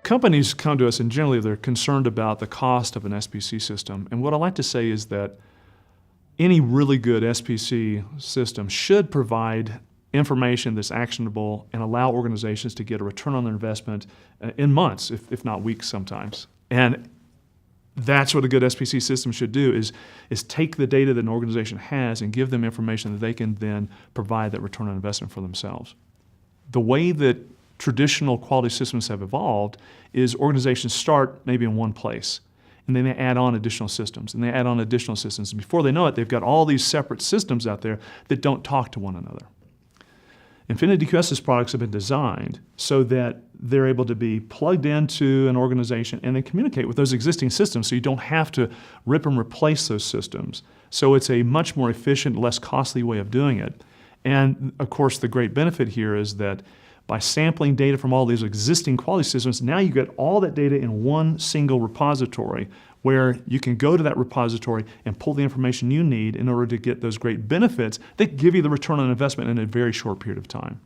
Companies come to us and generally they're concerned about the cost of an SPC system. And what I like to say is that any really good SPC system should provide information that's actionable and allow organizations to get a return on their investment in months, if not weeks sometimes. And that's what a good SPC system should do is take the data that an organization has and give them information that they can then provide that return on investment for themselves. The way that traditional quality systems have evolved is organizations start maybe in one place, and then they add on additional systems, and they add on additional systems. And before they know it, they've got all these separate systems out there that don't talk to one another. Infinity Custis products have been designed so that they're able to be plugged into an organization and then communicate with those existing systems so you don't have to rip and replace those systems. So it's a much more efficient, less costly way of doing it. And of course, the great benefit here is that by sampling data from all these existing quality systems, now you get all that data in one single repository where you can go to that repository and pull the information you need in order to get those great benefits that give you the return on investment in a very short period of time.